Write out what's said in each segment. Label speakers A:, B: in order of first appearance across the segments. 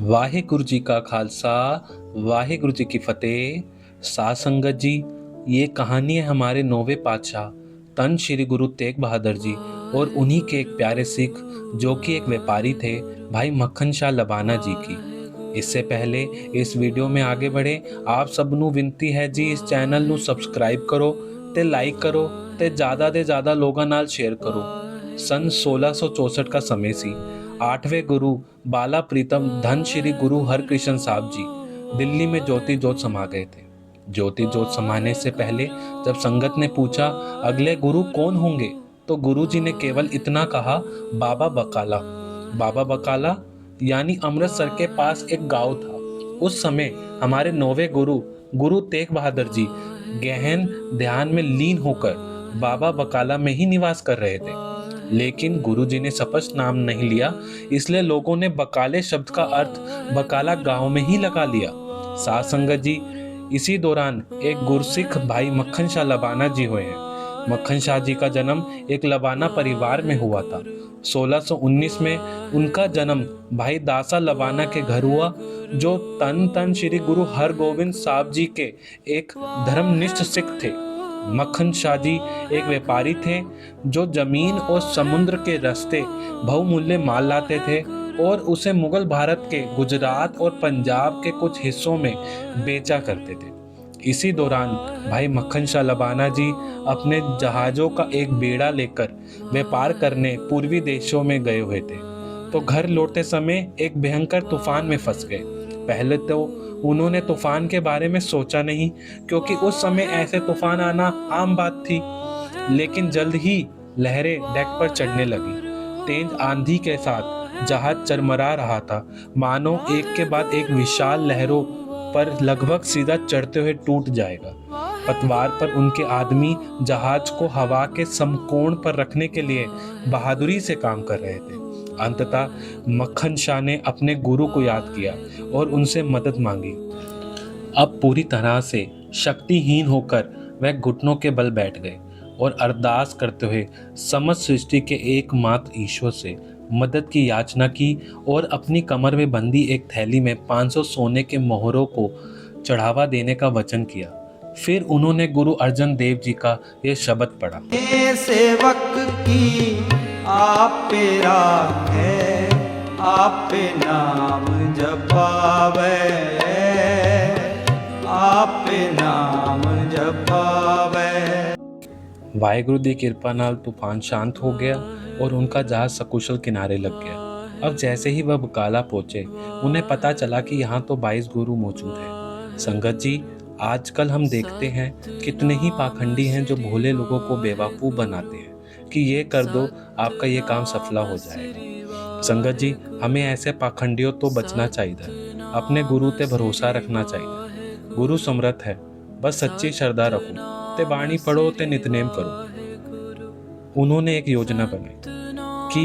A: वाहिगुरु जी का खालसा, वाहिगुरु जी की फतेह। साध संगत जी, ये कहानी है हमारे नौवे पातशाह तन श्री गुरु तेग बहादुर जी और उन्हीं के एक प्यारे सिख जो कि एक व्यापारी थे, भाई मक्खन शाह लबाना जी की। इससे पहले इस वीडियो में आगे बढ़े, आप सब ਨੂੰ विनती है जी, इस चैनल ਨੂੰ सब्सक्राइब करो ਤੇ ਲਾਈਕ ਕਰੋ ਤੇ ਜ਼ਿਆਦਾ ਦੇ ਜ਼ਿਆਦਾ ਲੋਕਾਂ ਨਾਲ ਸ਼ੇਅਰ ਕਰੋ। सन 1664 का समय सी। 8वें गुरु बाला प्रीतम धन श्री गुरु हरकृष्ण साहब जी दिल्ली में ज्योति जोत समा गए थे। ज्योति जोत समाने से पहले जब संगत ने पूछा अगले गुरु कौन होंगे, तो गुरु जी ने केवल इतना कहा, बाबा बकाला। बाबा बकाला यानी अमृतसर के पास एक गांव था। उस समय हमारे नौवे गुरु गुरु तेग बहादुर जी गहन ध्यान में लीन होकर बाबा बकाला में ही निवास कर रहे थे। लेकिन गुरुजी ने स्पष्ट नाम नहीं लिया, इसलिए लोगों ने बकाले शब्द का अर्थ बकाला गांव में ही लगा लिया। साध संगत जी, इसी दौरान एक गुरसिख भाई मक्खन शाह लबाना जी हुए हैं। मक्खन शाह जी का जन्म एक लबाना परिवार में हुआ था। 1619 में उनका जन्म भाई दासा लबाना के घर हुआ, जो तन तन श्री गुरु हरगोविंद साहब जी के एक धर्मनिष्ठ सिख थे। मक्खन शाह जी एक व्यापारी थे जो जमीन और समुद्र के रास्ते बहुमूल्य माल लाते थे और उसे मुगल भारत के गुजरात और पंजाब के कुछ हिस्सों में बेचा करते थे। इसी दौरान भाई मक्खन शाह लबाना जी अपने जहाज़ों का एक बेड़ा लेकर व्यापार करने पूर्वी देशों में गए हुए थे, तो घर लौटते समय एक भयंकर तूफान में फंस गए। पहले तो उन्होंने तूफान के बारे में सोचा नहीं, क्योंकि उस समय ऐसे तूफान आना आम बात थी। लेकिन जल्द ही लहरें डेक पर चढ़ने लगी। तेज आंधी के साथ जहाज चरमरा रहा था, मानो एक के बाद एक विशाल लहरों पर लगभग सीधा चढ़ते हुए टूट जाएगा। पतवार पर उनके आदमी जहाज को हवा के समकोण पर रखने के लिए बहादुरी से काम कर रहे थे। अंततः मक्खन शाह ने अपने गुरु को याद किया और उनसे मदद मांगी। अब पूरी तरह से शक्तिहीन होकर वह घुटनों के बल बैठ गए और अरदास करते हुए समस्त सृष्टि के एकमात्र ईश्वर से मदद की याचना की और अपनी कमर में बंधी एक थैली में 500 सोने के मोहरों को चढ़ावा देने का वचन किया। फिर उन्होंने गुरु अर्जन देव जी का यह शब्द पढ़ा,
B: सेवक की आप है, आप नाम जपावे, आप नाम जपावे।
A: वाहिगुरु दी कृपा नाल तूफान शांत हो गया और उनका जहाज सकुशल किनारे लग गया। अब जैसे ही वह बकाला पहुंचे, उन्हें पता चला कि यहाँ तो 22 गुरु मौजूद हैं। संगत जी, आजकल हम देखते हैं कितने ही पाखंडी हैं जो भोले लोगों को बेवकूफ़ बनाते हैं कि ये कर दो, आपका ये काम सफल हो जाएगा। संगत जी, हमें ऐसे पाखंडियों तो बचना चाहिए, अपने गुरु ते भरोसा रखना चाहिए। गुरु समर्थ है, बस सच्ची श्रद्धा रखो ते बाणी पढ़ो ते नितनेम करो। उन्होंने एक योजना बनाई कि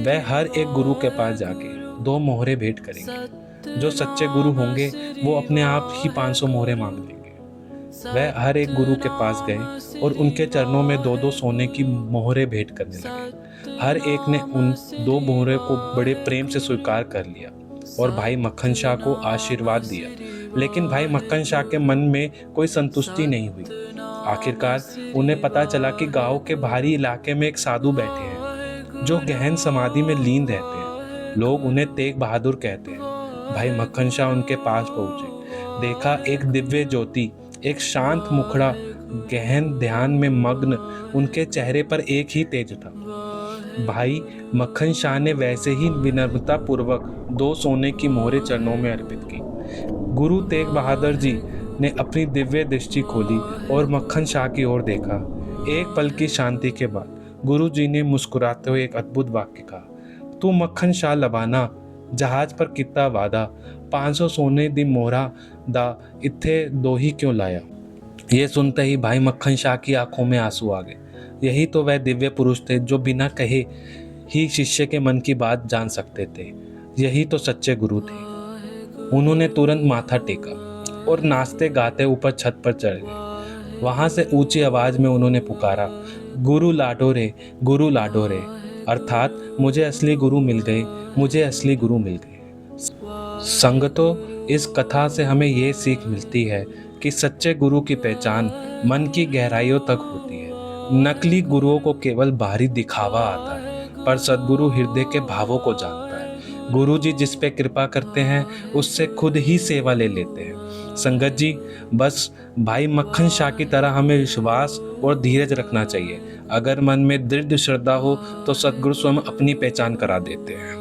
A: वह हर एक गुरु के पास जाके 2 मोहरे भेंट करेंगे। जो सच्चे गुरु होंगे वो अपने आप ही 500 मोहरे मांग लेंगे। वह हर एक गुरु के पास गए और उनके चरणों में 2-2 सोने की मोहरे भेंट करने लगे। हर एक ने उन 2 मोहरे को बड़े प्रेम से स्वीकार कर लिया और भाई मक्खन शाह को आशीर्वाद दिया। लेकिन भाई मक्खन शाह के मन में कोई संतुष्टि नहीं हुई। आखिरकार उन्हें पता चला कि गांव के बाहरी इलाके में एक साधु बैठे हैं जो गहन समाधि में लीन रहते हैं। लोग उन्हें तेग बहादुर कहते हैं। भाई मक्खन शाह उनके पास पहुंचे। देखा एक दिव्य ज्योति, एक शांत मुखड़ा गहन ध्यान में मग्न, उनके चेहरे पर एक ही तेज था। भाई मक्खन शाह ने वैसे ही विनम्रता पूर्वक 2 सोने की मोहरे चरणों में अर्पित की। गुरु तेग बहादुर जी ने अपनी दिव्य दृष्टि खोली और मक्खन शाह की ओर देखा। एक पल की शांति के बाद गुरु जी ने मुस्कुराते हुए एक अद्भुत वाक्य कहा, तू मक्खन शाह लबाना जहाज पर कितना वादा, 500 सोने दी मोहरा दा इत्थे 2 ही क्यों लाया। ये सुनते ही भाई मक्खन शाह की आंखों में आंसू आ गए। यही तो वह दिव्य पुरुष थे जो बिना कहे ही शिष्य के मन की बात जान सकते थे। यही तो सच्चे गुरु थे। उन्होंने तुरंत माथा टेका और नाचते गाते ऊपर छत पर चढ़ गए। वहां से ऊंची आवाज में उन्होंने पुकारा, गुरु लाडो रे, गुरु लाडो रे, अर्थात मुझे असली गुरु मिल गए, मुझे असली गुरु मिल गए। संगतो, इस कथा से हमें ये सीख मिलती है कि सच्चे गुरु की पहचान मन की गहराइयों तक होती है। नकली गुरुओं को केवल बाहरी दिखावा आता है, पर सद्गुरु हृदय के भावों को जानता है। गुरु जी जिस पे कृपा करते हैं उससे खुद ही सेवा ले लेते हैं। संगत जी, बस भाई मक्खन शाह की तरह हमें विश्वास और धीरज रखना चाहिए। अगर मन में दृढ़ श्रद्धा हो तो सद्गुरु स्वयं अपनी पहचान करा देते हैं।